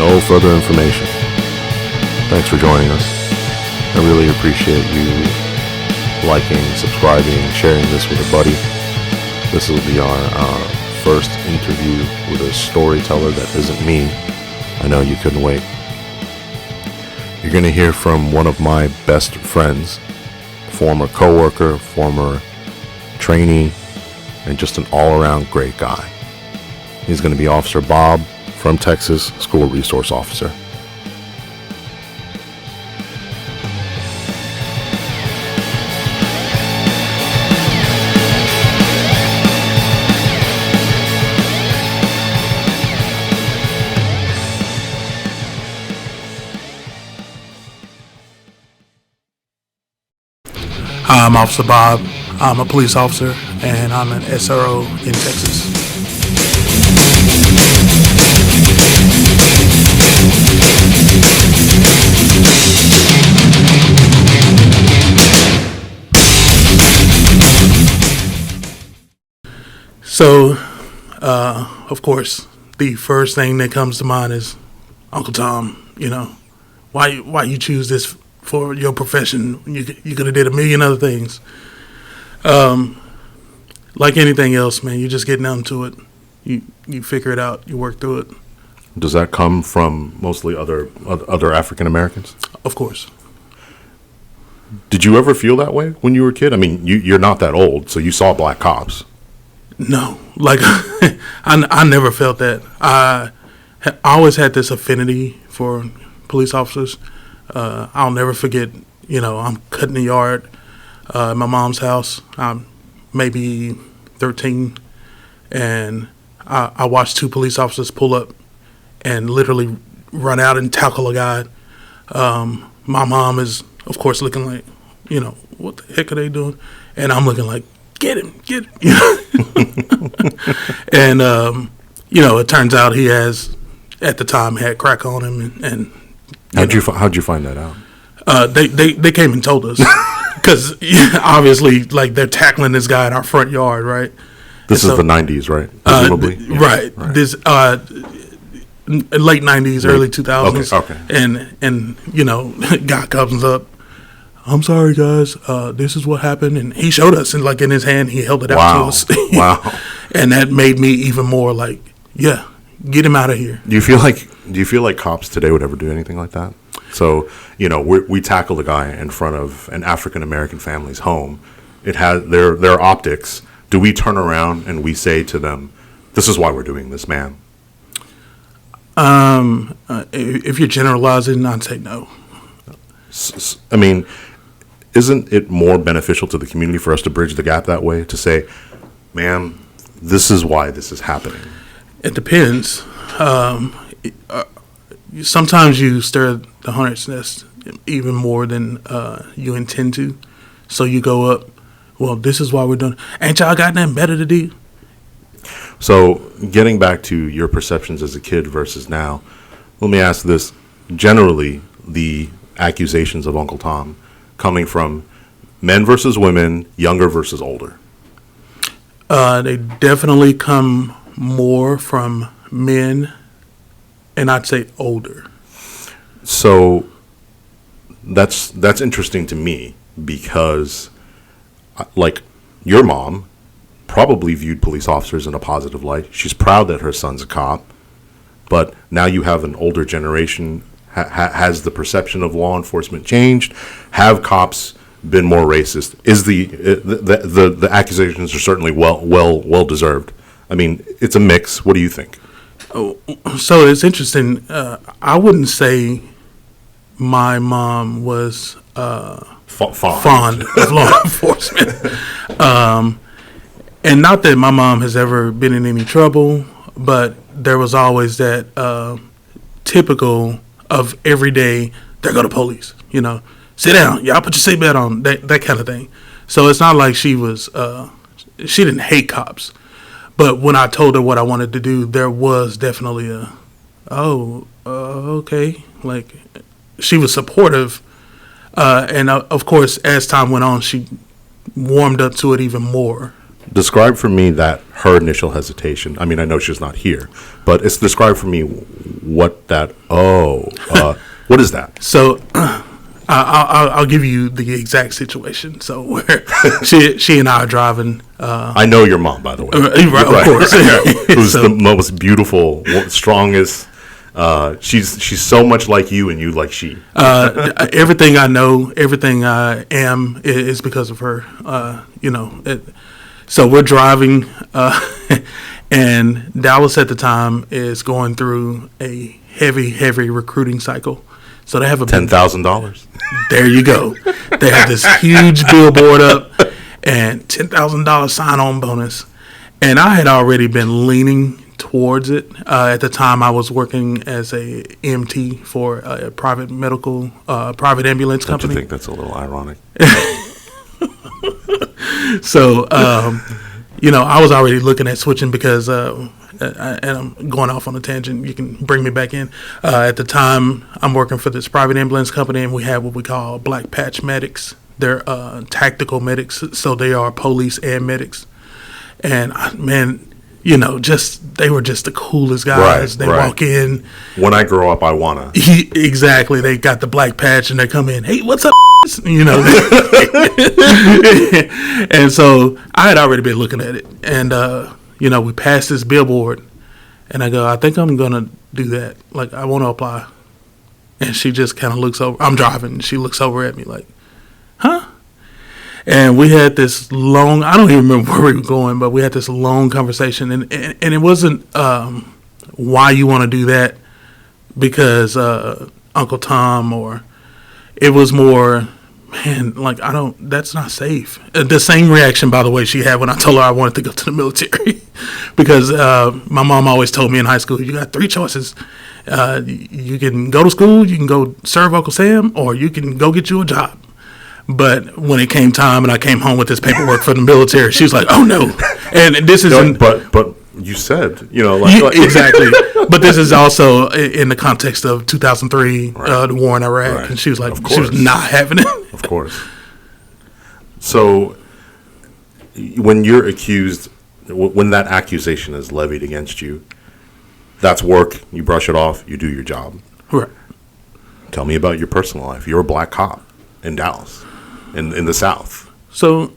no further information. Thanks for joining us. I really appreciate you liking, subscribing, sharing this with a buddy. This will be our first interview with a storyteller that isn't me. I know you couldn't wait. You're going to hear from one of my best friends, former coworker, former trainee, and just an all-around great guy. He's going to be Officer Bob from Texas, School Resource Officer. I'm Officer Bob. I'm a police officer, and I'm an SRO in Texas. So, of course, the first thing that comes to mind is Uncle Tom. You know, why you choose this for your profession? You could have did a million other things. Like anything else, man, you just get down to it. You figure it out. You work through it. Does that come from mostly other African Americans? Of course. Did you ever feel that way when you were a kid? I mean, you're not that old, so you saw black cops. No, like I never felt that. I always had this affinity for police officers. I'll never forget, I'm cutting the yard at my mom's house. I'm maybe 13, and I watched two police officers pull up and literally run out and tackle a guy. My mom is, of course, looking like, what the heck are they doing? And I'm looking like, get him. And, it turns out he at the time, had crack on him, and How'd you find that out? They came and told us, because obviously, like, they're tackling this guy in our front yard, right? This is the 90s, right? Presumably, right. This late 90s, early 2000s. Okay. And guy comes up. I'm sorry, guys. This is what happened, and he showed us, and like in his hand, he held it out to us. Wow. And that made me even more like, yeah, get him out of here. Do you feel like cops today would ever do anything like that? So, we tackled a guy in front of an African American family's home. It has their optics. Do we turn around and we say to them, "This is why we're doing this, ma'am"? If you're generalizing, I'd say no. I mean, isn't it more beneficial to the community for us to bridge the gap that way, to say, "Ma'am, this is why this is happening"? It depends. Sometimes you stir the hornet's nest even more than you intend to. So you go up, well, this is why we're doing it. Ain't y'all got nothing better to do? So getting back to your perceptions as a kid versus now, let me ask this. Generally, the accusations of Uncle Tom coming from men versus women, younger versus older? They definitely come more from men, and I'd say older. So that's interesting to me, because like your mom probably viewed police officers in a positive light. She's proud that her son's a cop, but now you have an older generation. Has the perception of law enforcement changed? Have cops been more racist? Is the accusations are certainly well deserved. I mean, it's a mix. What do you think? Oh, so it's interesting. I wouldn't say my mom was fond of law enforcement. And not that my mom has ever been in any trouble, but there was always that typical of every day, there go the police, sit down, y'all put your seatbelt on, that kind of thing. So it's not like she was, she didn't hate cops. But when I told her what I wanted to do, there was definitely okay. Like, she was supportive. And of course, as time went on, she warmed up to it even more. Describe for me her initial hesitation. I mean, I know she's not here, but describe for me what that. What is that? So, I'll give you the exact situation. So, where she and I are driving. I know your mom, by the way. Right, of course. Who's the most beautiful, strongest. She's so much like you, and you like she. Everything I know, everything I am, is because of her. So we're driving, and Dallas at the time is going through a heavy recruiting cycle. So they have a $10,000. There you go. They have this huge billboard up and $10,000 sign-on bonus. And I had already been leaning towards it. At the time, I was working as a EMT for a private ambulance company. Don't you think that's a little ironic? So, I was already looking at switching because, and I'm going off on a tangent. You can bring me back in. At the time, I'm working for this private ambulance company, and we have what we call black patch medics. They're tactical medics, so they are police and medics. And, they were just the coolest guys. They walk in. When I grow up, I wanna. Exactly. They got the black patch, and they come in. Hey, what's up? And so I had already been looking at it, and we passed this billboard, and I go, I think I'm gonna do that. Like, I want to apply. And she just kind of looks over. I'm driving, and she looks over at me like, huh? And we had this long, I don't even remember where we were going, but we had this long conversation, and it wasn't why you want to do that because Uncle Tom, or it was more, man, like, that's not safe. The same reaction, by the way, she had when I told her I wanted to go to the military. Because my mom always told me in high school, you got three choices. You can go to school, you can go serve Uncle Sam, or you can go get you a job. But when it came time and I came home with this paperwork for the military, she was like, oh, no. And this is... But you said, exactly. But this is also in the context of 2003, the war in Iraq. Right. And she was like, she was not having it. Of course. So when you're accused, when that accusation is levied against you, that's work. You brush it off. You do your job. Right. Tell me about your personal life. You're a black cop in Dallas, in the South. So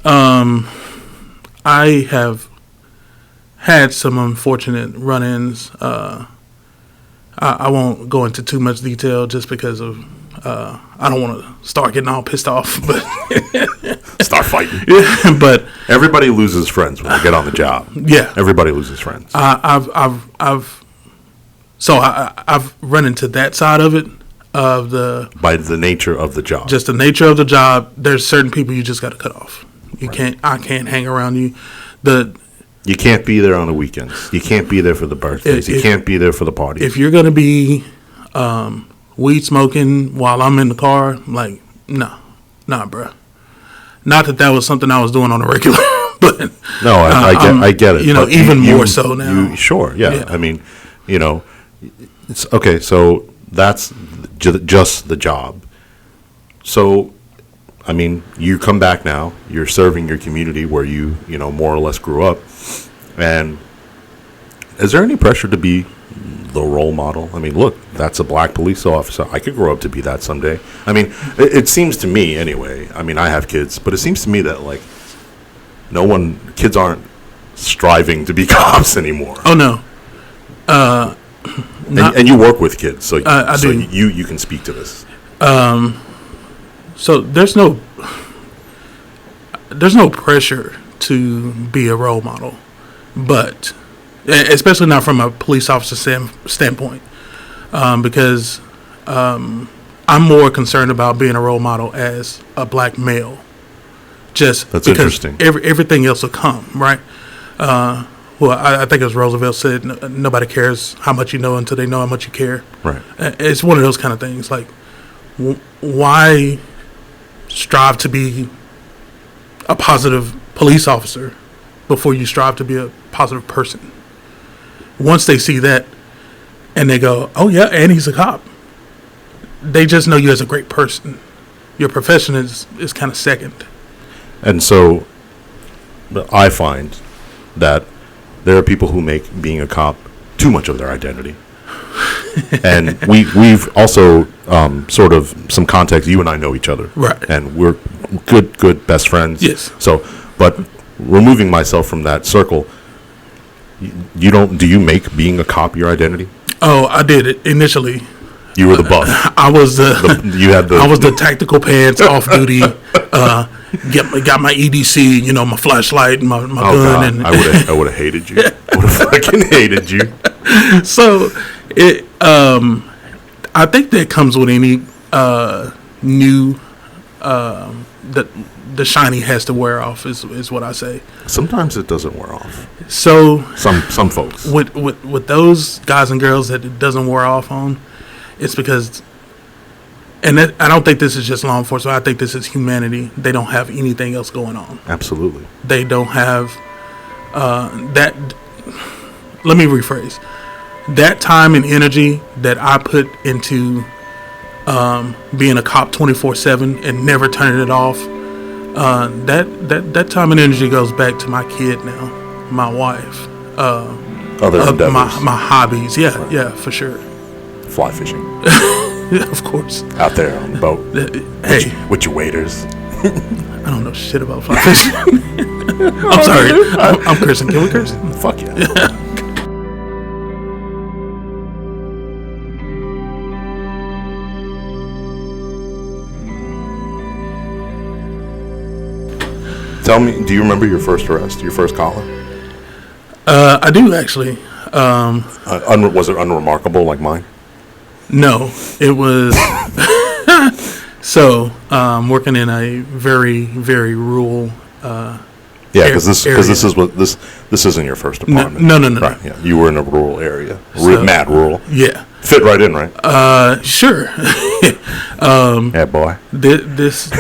I have had some unfortunate run-ins. I won't go into too much detail just because of I don't want to start getting all pissed off. But start fighting. Yeah, but everybody loses friends when they get on the job. Yeah, everybody loses friends. I've run into that side of it. By the nature of the job. Just the nature of the job. There's certain people you just got to cut off. I can't hang around you. You can't be there on the weekends. You can't be there for the birthdays. You can't be there for the parties. If you're going to be weed smoking while I'm in the car, like, nah, bro. Not that was something I was doing on a regular, but no, I get it. Even more so now. Sure, yeah. I mean, it's okay. So that's just the job. So, I mean, you come back now. You're serving your community where you more or less grew up. And is there any pressure to be the role model? I mean, look, that's a black police officer. I could grow up to be that someday. I mean, it seems to me anyway. I mean, I have kids, but it seems to me that like kids aren't striving to be cops anymore. Oh no. And you work with kids, so I do. You can speak to this. So there's no pressure to be a role model, but especially not from a police officer standpoint, because I'm more concerned about being a role model as a black male. Just that's because interesting. Everything else will come, right? Well, I think as Roosevelt said, nobody cares how much you know until they know how much you care. Right. It's one of those kind of things. Like, why strive to be a positive police officer before you strive to be a positive person? Once they see that and they go, oh, yeah, and he's a cop, they just know you as a great person. Your profession is kind of second. And so But I find that there are people who make being a cop too much of their identity. And we've also sort of some context. You and I know each other, right? And we're good best friends. Yes. So, but removing myself from that circle, you don't. Do you make being a cop your identity? Oh, I did it initially. You were the buff. I was you had the. I was the tactical pants, off duty. Got my EDC, you know, my flashlight, my gun. God. And I would have hated you. I would have fucking hated you. So it. I think that comes with any new. The shiny has to wear off is what I say. Sometimes it doesn't wear off. So some folks with those guys and girls that it doesn't wear off on, it's because, and I don't think this is just law enforcement. I think this is humanity. They don't have anything else going on. Absolutely. They don't have that. Let me rephrase. That time and energy that I put into being a cop 24/7 and never turning it off. That time and energy goes back to my kid now, my wife, other endeavors, my hobbies. Yeah, right. Yeah, for sure. Fly fishing, of course. Out there on the boat, with your waders. I don't know shit about fly fishing. I'm sorry, I'm cursing. Can we curse? Fuck yeah. Tell me, do you remember your first arrest, your first collar? I do actually. Was it unremarkable like mine? No, it was. So, working in a very, very rural. Yeah, because this isn't your first apartment. No. Right, yeah, you were in a rural area, mad rural. Yeah, fit right in, right? Sure. Yeah, boy. This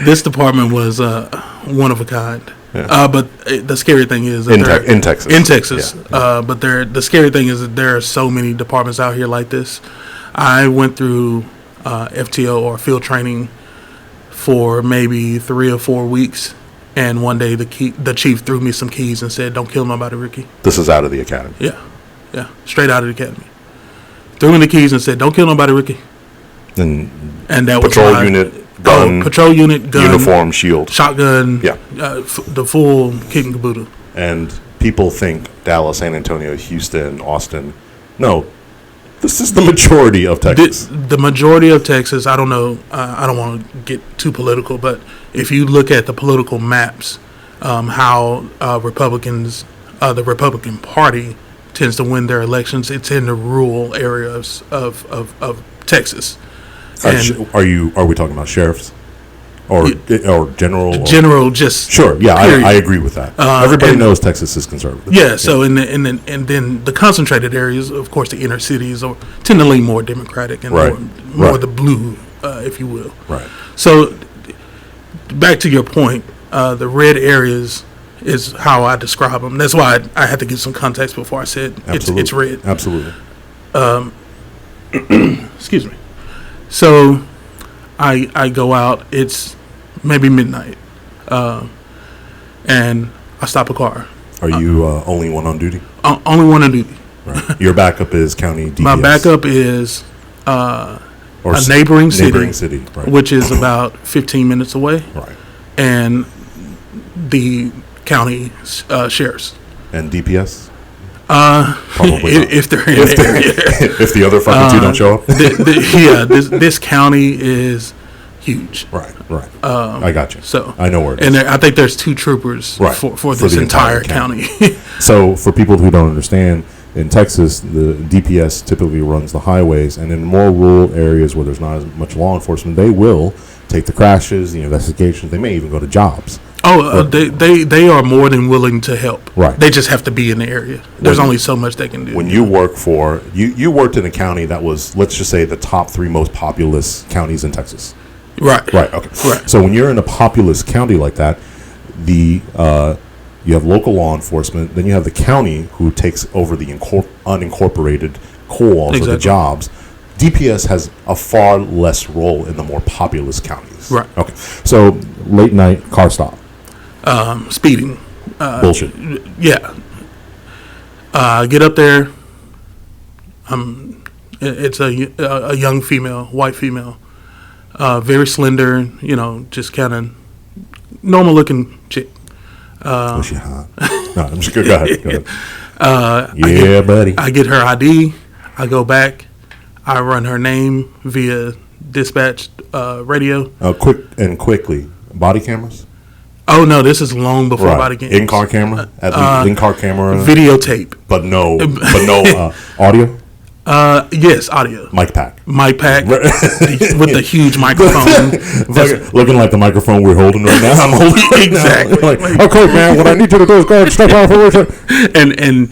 this department was one of a kind. Yeah. But the scary thing is in Texas. In Texas. Yeah. But the scary thing is that there are so many departments out here like this. I went through FTO or field training for maybe 3 or 4 weeks, and one day the chief threw me some keys and said, "Don't kill nobody, Ricky." This is out of the academy. Yeah, straight out of the academy. Threw me the keys and said, "Don't kill nobody, Ricky." And that patrol was unit. Gun, patrol unit, gun, uniform, shield, shotgun, yeah, the full kit and caboodle. And people think Dallas, San Antonio, Houston, Austin. No, this is the majority of Texas. The majority of Texas. I don't know. I don't want to get too political, but if you look at the political maps, how Republicans, the Republican Party tends to win their elections, it's in the rural areas of Texas. Are we talking about sheriffs or general? General, just sure. Yeah, I agree with that. Everybody knows Texas is conservative. Yeah. So and then the concentrated areas, of course, the inner cities tend to lean more Democratic and more the blue, if you will. Right. So back to your point, the red areas is how I describe them. That's why I had to give some context before I said it's red. Absolutely. Excuse me. So I go out, it's maybe midnight, and I stop a car. Are you only one on duty? Only one on duty. Right. Your backup is county DPS? My backup is a neighboring city, right. Which is about 15 minutes away. Right. And the county sheriffs. And DPS? Probably if they're in the area. If the other fucking two don't show up? This county is huge. Right. I got you. So I know where it is. And I think there's 2 troopers for this entire county. So for people who don't understand, in Texas, the DPS typically runs the highways, and in more rural areas where there's not as much law enforcement, they will take the crashes, the investigations. They may even go to jobs. They are more than willing to help. Right. They just have to be in the area. There's only so much they can do. When you work for you worked in a county that was, let's just say, the top 3 most populous counties in Texas. Right. Okay. Right. So when you're in a populous county like that, you have local law enforcement, then you have the county who takes over the unincorporated calls of the jobs. DPS has a far less role in the more populous counties. Right. Okay. So late night car stop. speeding. Bullshit. Yeah. Get up there. It's a young female, white female, very slender. Just kind of normal looking chick. Was she hot? No, I'm just kidding. Go ahead. Buddy. I get her ID. I go back. I run her name via dispatch radio. Quickly. Body cameras? Oh no, this is long before body cameras. In-car camera? In-car camera? Videotape. But no audio? Yes, audio. Mic pack with the huge microphone. Looking like the microphone we're holding right now. I'm holding right exactly. Now. Okay, man, what I need you to do is go ahead and step off of it. And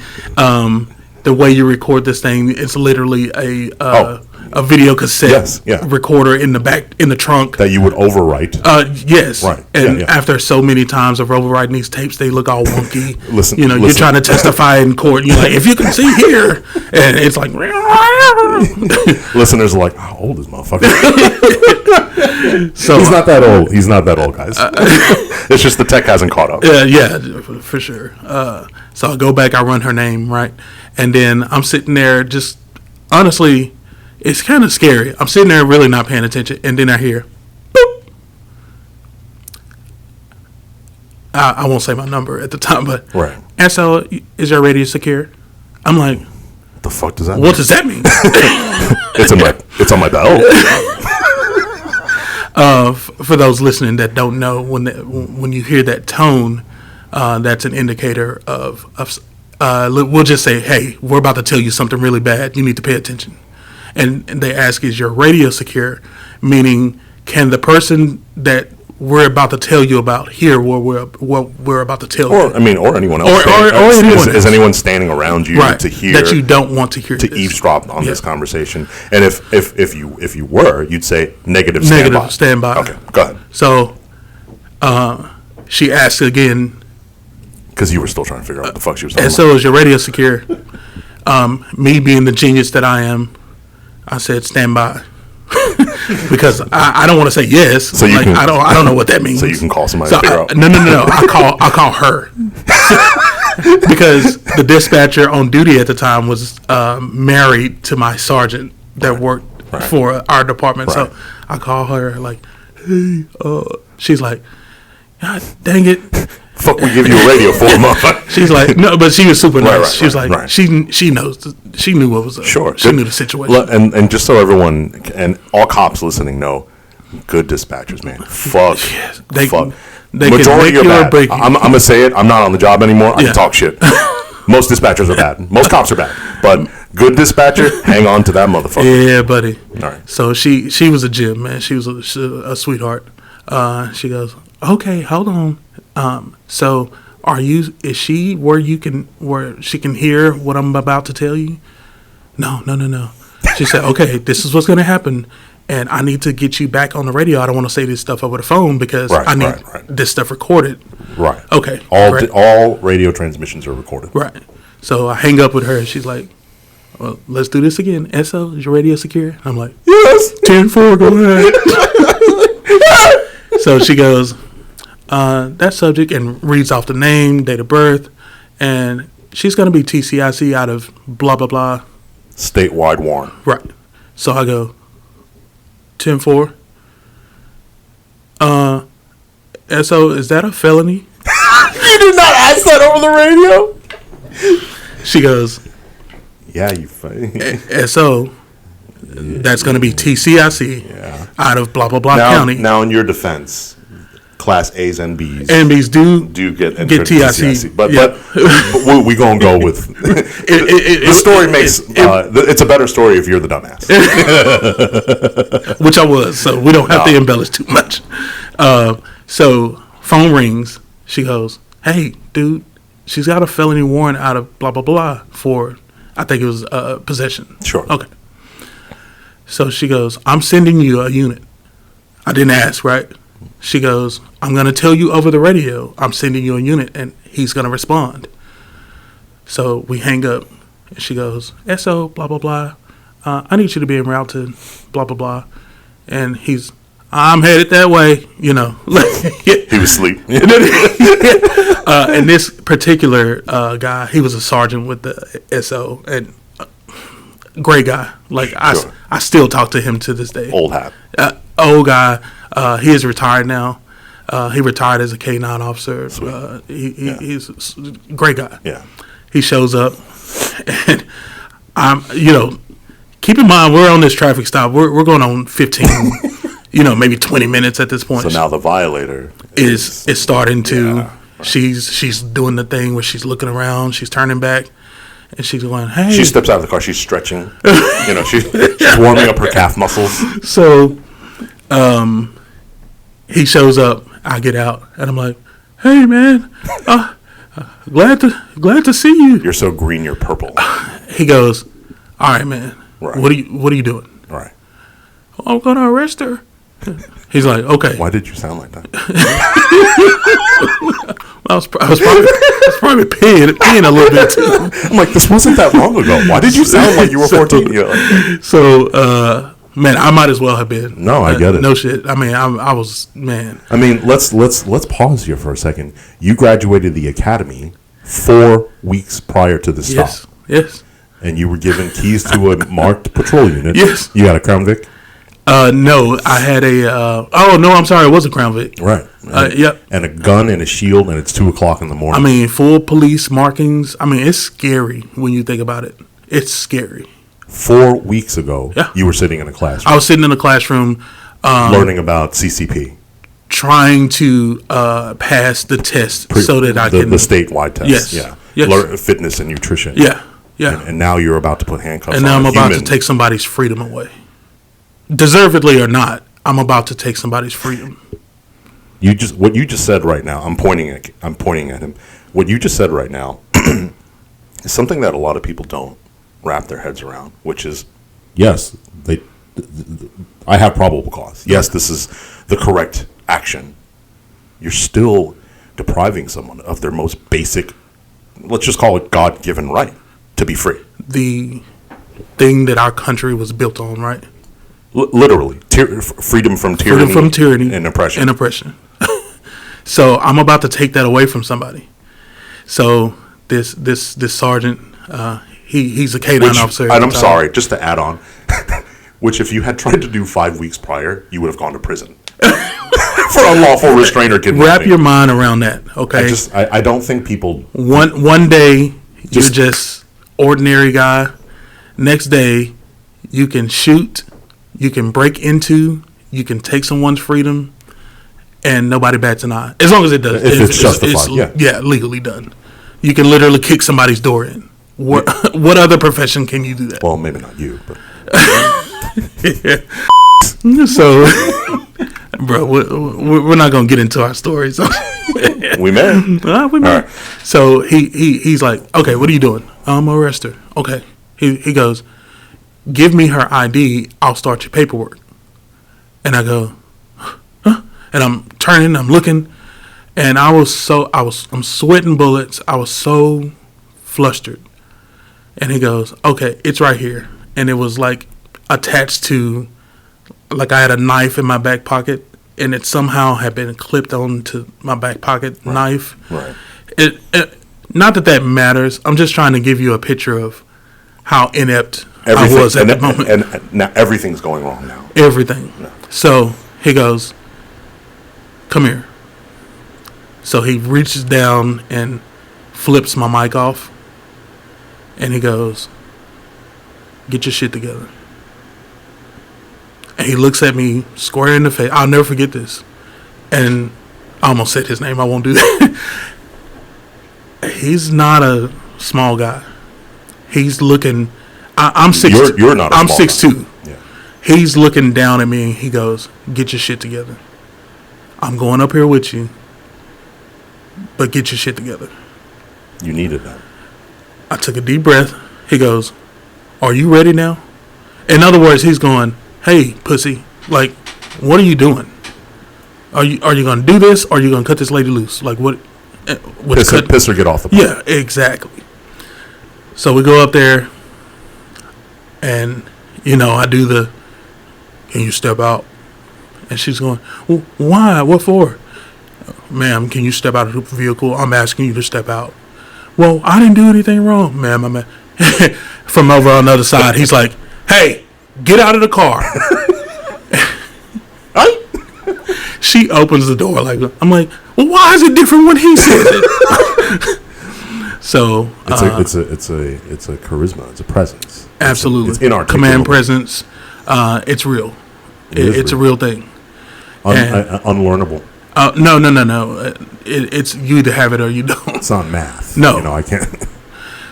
the way you record this thing, it's literally a video cassette recorder in the back, in the trunk. That you would overwrite. Yes. Right. And after so many times of overwriting these tapes, they look all wonky. Listen. You're trying to testify in court, and you're like, if you can see here. And it's like. Listeners are like, how old is motherfucker? So He's not that old. He's not that old, guys. It's just the tech hasn't caught up. Yeah, for sure. So I go back, I run her name, right? And then I'm sitting there just, honestly, it's kind of scary. I'm sitting there really not paying attention, and then I hear, boop. I won't say my number at the time, but right. And so, is your radio secure? I'm like, what the fuck does that mean? What does that mean? It's on my belt. For those listening that don't know, when you hear that tone, that's an indicator of we'll just say, hey, we're about to tell you something really bad. You need to pay attention. And they ask, is your radio secure? Meaning, can the person that we're about to tell you about hear what we're about to tell you? Or anyone else. Is anyone standing around you to hear that you don't want to hear? To eavesdrop on this conversation? And if you were, you'd say negative stand by. Okay, go ahead. So, she asked again. Because you were still trying to figure out what the fuck she was talking about. And so, is your radio secure? Me being the genius that I am, I said stand by. Because I don't want to say yes. So I don't know what that means. So you can call somebody to figure out. No. I call her. Because the dispatcher on duty at the time was married to my sergeant that worked for our department. Right. So I call her like, hey, she's like, God dang it. Fuck, we give you a radio for a month. She's like, no, but she was super nice. She was like, right. she knows, she knew what was up. Sure. She knew the situation. And just so everyone and all cops listening know, good dispatchers, man. Fuck. Yes. They majority are bad. I'm gonna say it. I'm not on the job anymore. I can talk shit. Most dispatchers are bad. Most cops are bad. But good dispatcher, hang on to that motherfucker. Yeah, buddy. All right. So she was a gem, man. She was a sweetheart. She goes, okay, hold on. So is she where she can hear what I'm about to tell you? No. She said, okay, this is what's going to happen. And I need to get you back on the radio. I don't want to say this stuff over the phone because I need this stuff recorded. Right. Okay. All radio transmissions are recorded. Right. So I hang up with her. And she's like, well, let's do this again. SO, is your radio secure? I'm like, yes. 10-4, go ahead. So she goes, that subject, and reads off the name, date of birth, and she's going to be TCIC out of blah, blah, blah. Statewide warrant. Right. So I go, 10-4. SO, is that a felony? You did not ask that over the radio? She goes, yeah, you funny. SO, that's going to be TCIC out of blah, blah, blah county. Now, in your defense, Class A's and B's. And B's do get TIC. But we're going to go with... the story makes... it's a better story if you're the dumbass. Which I was, so we don't have to embellish too much. So, phone rings. She goes, hey, dude, she's got a felony warrant out of blah, blah, blah for, I think it was possession. Sure. Okay. So she goes, I'm sending you a unit. I didn't ask, right? She goes, I'm going to tell you over the radio, I'm sending you a unit, and he's going to respond. So we hang up, and she goes, SO, blah, blah, blah. I need you to be en route to blah, blah, blah. And I'm headed that way, you know. He was asleep. And this particular guy, he was a sergeant with the SO, and great guy. Like, Sure. I still talk to him to this day. Old hat. Old guy. He is retired now. He retired as a K-9 officer. He's a great guy. Yeah. He shows up, and keep in mind, we're on this traffic stop. We're going on 15, maybe 20 minutes at this point. So now the violator is starting to. Yeah. She's doing the thing where she's looking around. She's turning back, and she's going, "Hey." She steps out of the car. She's stretching. She's warming up her calf muscles. So, he shows up. I get out, and I'm like, "Hey, man, glad to see you." You're so green, you're purple. He goes, "All right, man. Right. What are you doing?" Right. "I'm gonna arrest her." He's like, "Okay." Why did you sound like that? I was probably peeing a little bit too. I'm like, this wasn't that long ago. Why did you sound like you were 14? So, man, I might as well have been. No, I get it. No shit. I mean, I was, man. I mean, let's pause here for a second. You graduated the academy 4 weeks prior to the stop. Yes. And you were given keys to a marked patrol unit. Yes. You had a Crown Vic? No, I had I'm sorry, it was a Crown Vic. Right. Yep. And a gun and a shield, and it's 2:00 in the morning. I mean, full police markings. I mean, it's scary when you think about it. It's scary. 4 weeks ago, Yeah. you were sitting in a classroom. I was sitting in a classroom, learning about CCP. trying to pass the test so that I can the statewide test. Yes. Yeah. Yes. Learn fitness and nutrition. Yeah. Yeah. And now you're about to put handcuffs And on now I'm a about human. to take somebody's freedom away. Deservedly or not, I'm about to take somebody's freedom. What you just said right now. I'm pointing at him. What you just said right now is something that a lot of people don't wrap their heads around. Which is, yes, I have probable cause. Yes, this is the correct action. You're still depriving someone of their most basic, let's just call it God-given right to be free. The thing that our country was built on, right? Literally, freedom from tyranny, and oppression. So I'm about to take that away from somebody. So this sergeant, he's a K-9 officer. And I'm sorry, just to add on, which if you had tried to do 5 weeks prior, you would have gone to prison for unlawful restraint or kidnapping. Wrap your mind around that, okay? I don't think people. One day you're just ordinary guy. Next day you can shoot. You can break into, you can take someone's freedom, and nobody bats an eye. As long as it does. If it's justified, yeah, legally done. You can literally kick somebody's door in. What other profession can you do that? Well, maybe not you, but. So, bro, we're not going to get into our stories. We may. We may. Right. So, he's like, okay, what are you doing? I'm going to arrest her. Okay. He goes, give me her ID, I'll start your paperwork. And I go, huh? And I'm turning, I'm looking, and I'm sweating bullets. I was so flustered. And he goes, okay, it's right here. And it was like attached to, like I had a knife in my back pocket, and it somehow had been clipped onto my back pocket knife. Right. It not that matters. I'm just trying to give you a picture of how inept I was at the moment. And now everything's going wrong now. Everything. No. So he goes, come here. So he reaches down and flips my mic off. And he goes, get your shit together. And he looks at me square in the face. I'll never forget this. And I almost said his name. I won't do that. He's not a small guy. He's looking... I'm 6'2". You're not a I'm small 6'2". Yeah. He's looking down at me and he goes, get your shit together. I'm going up here with you, but get your shit together. You needed that. I took a deep breath. He goes, are you ready now? In other words, he's going, hey, pussy, like, what are you doing? Are you going to do this, or are you going to cut this lady loose? Like, what? Piss her, get off the plane. Yeah, exactly. So we go up there, and, I do the, can you step out? And she's going, why? What for? Ma'am, can you step out of the vehicle? I'm asking you to step out. Well, I didn't do anything wrong, ma'am. From over on the other side, he's like, hey, get out of the car. She opens the door. I'm like, well, why is it different when he says it? So it's a charisma. It's a presence. Absolutely. It's inarticulable. Command presence. It's real. It's real. A real thing. Unlearnable. No. It's you either have it or you don't. It's not math. No, I can't.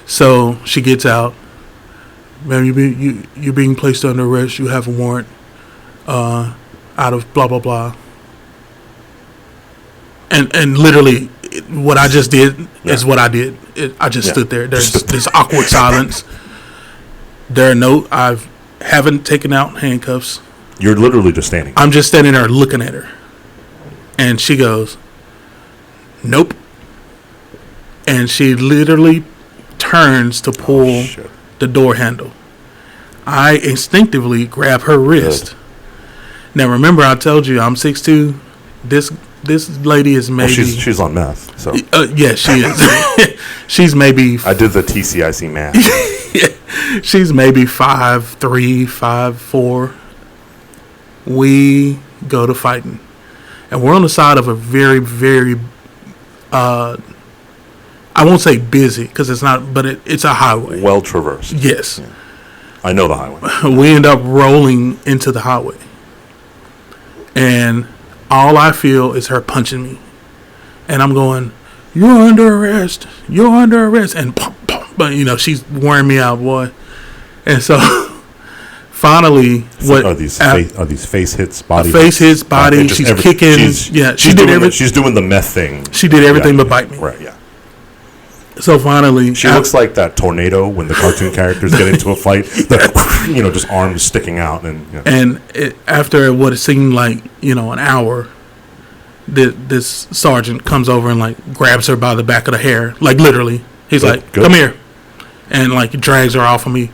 So she gets out. Ma'am, you're being placed under arrest. You have a warrant out of blah blah blah. And literally, what I just did is what I did. I just stood there. There's this awkward silence. I haven't taken out handcuffs. You're literally just standing. I'm just standing there looking at her. And she goes, nope. And she literally turns to pull the door handle. I instinctively grab her wrist. Good. Now, remember, I told you I'm 6'2". This lady is maybe... Well, she's on meth, so... yeah, she is. She's maybe... I did the TCIC math. Yeah, she's maybe 5'3", 5'4". We go to fighting. And we're on the side of a very, very... I won't say busy, because it's not... But it's a highway. Well traversed. Yes. Yeah. I know the highway. We end up rolling into the highway. And... all I feel is her punching me. And I'm going, you're under arrest. You're under arrest. And pop, pop. But, she's wearing me out, boy. And so, finally, are these face hits, body face hits, body. She's kicking. She did everything. She's doing the meth thing. She did everything but bite me. Right, yeah. So finally, she looks like that tornado when the cartoon characters get into a fight. Just arms sticking out, and after what it seemed like, an hour, this sergeant comes over and grabs her by the back of the hair, literally. He's like, "Come here," and drags her off of me,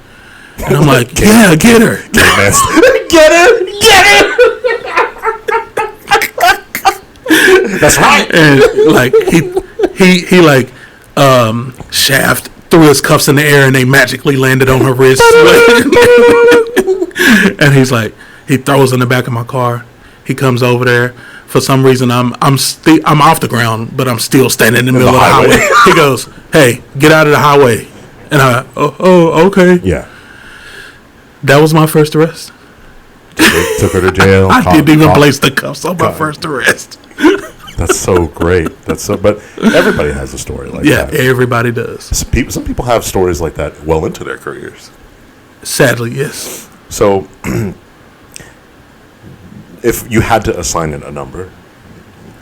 and I'm like, "Yeah, get her, get her." That's right. And he Shaft threw his cuffs in the air and they magically landed on her wrist. And he throws in the back of my car. He comes over there. For some reason, I'm off the ground, but I'm still standing in the middle of the highway. He goes, "Hey, get out of the highway." And okay. Yeah. That was my first arrest. Took her to jail. I didn't even place the cuffs on my first arrest. That's so great. But everybody has a story like that. Yeah, everybody does. Some people have stories like that well into their careers. Sadly, yes. So, if you had to assign it a number,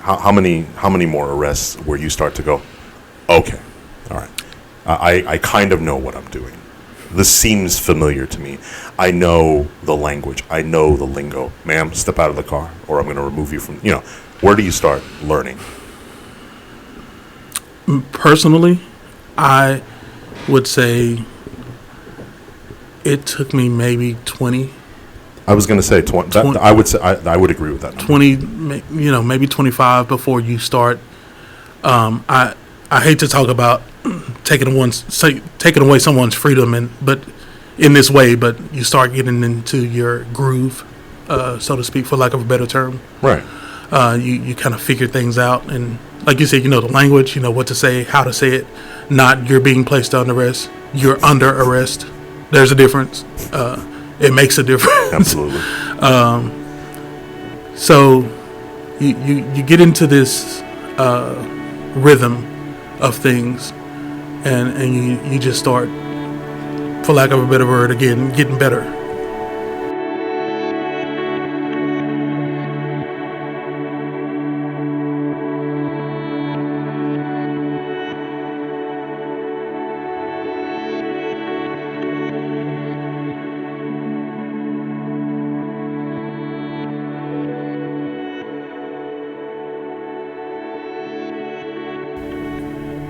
how many more arrests where you start to go, okay, all right, I kind of know what I'm doing. This seems familiar to me. I know the language. I know the lingo. Ma'am, step out of the car, or I'm going to remove you from. Where do you start learning? Personally, I would say it took me maybe 20. I was going to say 20. I would say I would agree with that number. 20, maybe 25 before you start. I hate to talk about taking away someone's freedom, but in this way, but you start getting into your groove, so to speak, for lack of a better term. Right. You kind of figure things out, and like you said, the language, what to say, how to say it. Not you're being placed under arrest. You're under arrest. There's a difference. It makes a difference. Absolutely. So you get into this rhythm of things, and you just start, for lack of a better word, again, getting better.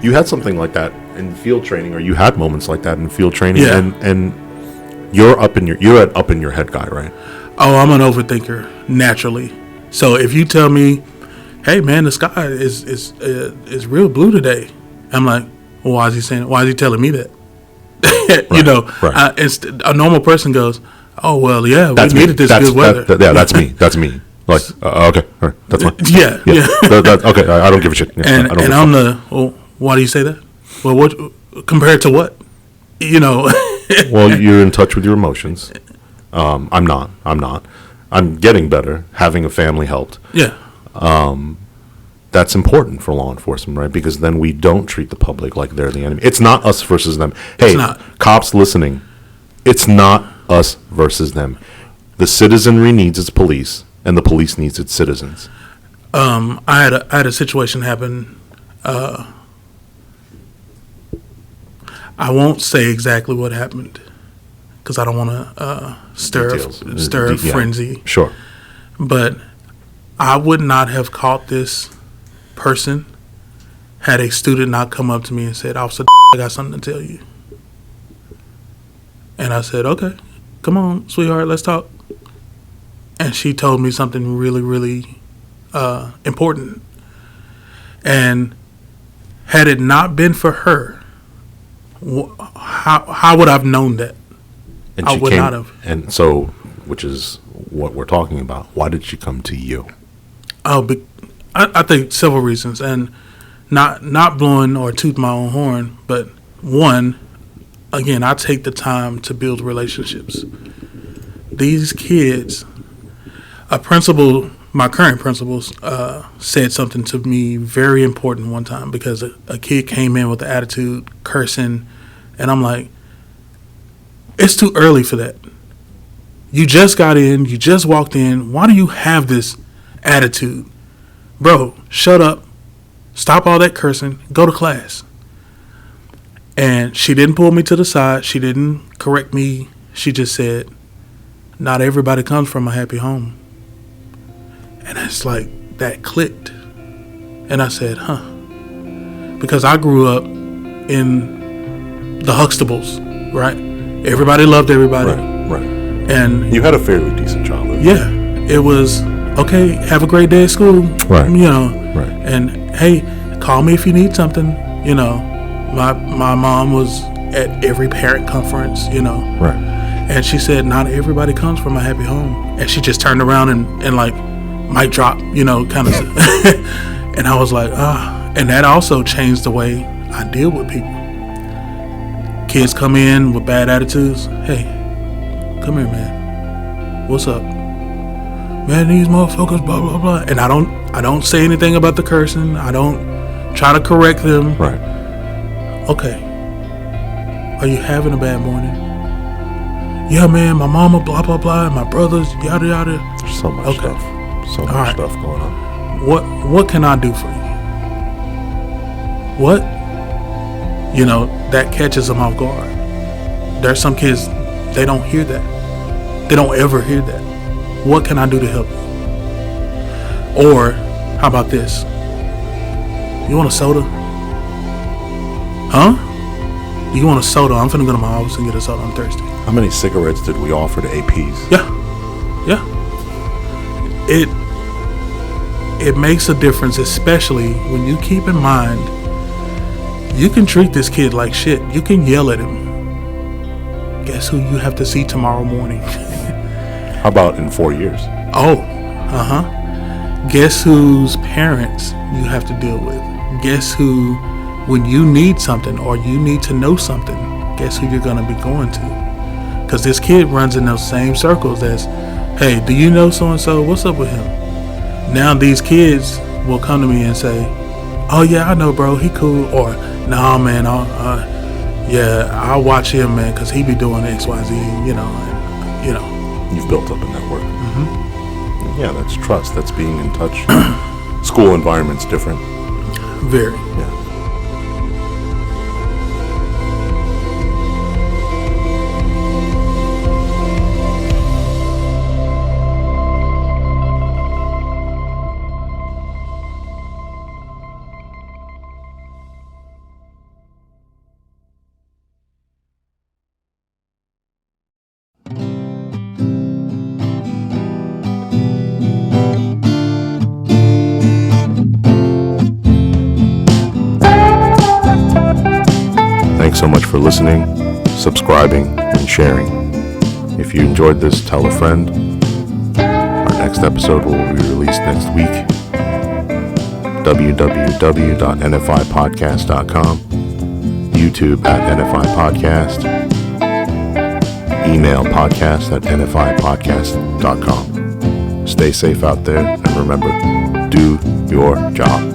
You had something like that in field training, or you had moments like that in field training, and you're up in your head guy, right? Oh, I'm an overthinker naturally. So if you tell me, "Hey man, the sky is real blue today," I'm like, well, why is he saying? Why is he telling me that? A normal person goes, "Oh well, yeah, we needed this good weather." That's me. That's me. Like, okay, all right, that's fine. Yeah. Okay, I don't give a shit. Yeah, and I'm well, why do you say that? Well, what compared to what? Well, you're in touch with your emotions. I'm not. I'm getting better. Having a family helped. Yeah. That's important for law enforcement, right? Because then we don't treat the public like they're the enemy. It's not us versus them. Hey, cops listening, it's not us versus them. The citizenry needs its police, and the police needs its citizens. I had a situation happen. I won't say exactly what happened because I don't want to stir a frenzy. Sure. But I would not have caught this person had a student not come up to me and said, "Officer, I got something to tell you." And I said, "Okay, come on, sweetheart, let's talk." And she told me something really, really important. And had it not been for her, how would I have known that? And I would not have. And so, which is what we're talking about. Why did she come to you? Oh, I think several reasons, and not blowing or toot my own horn, but one, again, I take the time to build relationships. These kids, my current principal, said something to me very important one time because a kid came in with the attitude, cursing, and I'm like, it's too early for that. You just got in, you just walked in. Why do you have this attitude? Bro, shut up. Stop all that cursing. Go to class. And she didn't pull me to the side. She didn't correct me. She just said, not everybody comes from a happy home. And it's like, that clicked. And I said, huh. Because I grew up in the Huxtables, right? Everybody loved everybody. Right. And you had a fairly decent childhood. Yeah. It was, okay, have a great day at school. Right. Right. And hey, call me if you need something. My mom was at every parent conference, Right. And she said, not everybody comes from a happy home. And she just turned around and like, mic drop, kind of. And I was like, and that also changed the way I deal with people. Kids come in with bad attitudes. Hey, come here, man. What's up? Man, these motherfuckers, blah, blah, blah. And I don't say anything about the cursing. I don't try to correct them. Right. Okay. Are you having a bad morning? Yeah, man, my mama, blah, blah, blah, and my brothers, yada, yada. There's so much stuff. So much stuff going on. What can I do for you? What? That catches them off guard. There's some kids, they don't hear that. They don't ever hear that. What can I do to help you? Or, how about this? You want a soda? Huh? You want a soda? I'm finna go to my office and get a soda. I'm thirsty. How many cigarettes did we offer to APs? Yeah. It makes a difference, especially when you keep in mind you can treat this kid like shit. You can yell at him. Guess who you have to see tomorrow morning? How about in 4 years? Oh, Guess whose parents you have to deal with? Guess who, when you need something or you need to know something, guess who you're going to be going to? Because this kid runs in those same circles as, hey, do you know so-and-so? What's up with him? Now these kids will come to me and say, oh yeah, I know, bro, he cool. Or, nah, man, I'll watch him, man, because he be doing X, Y, Z, You've built up a network. Mm-hmm. Yeah, that's trust. That's being in touch. School environment's different. Very. Yeah. for listening, subscribing, and sharing. If you enjoyed this, tell a friend. Our next episode will be released next week. www.nfipodcast.com, YouTube at NFI Podcast, email podcast@nfipodcast.com. Stay safe out there, and remember, do your job.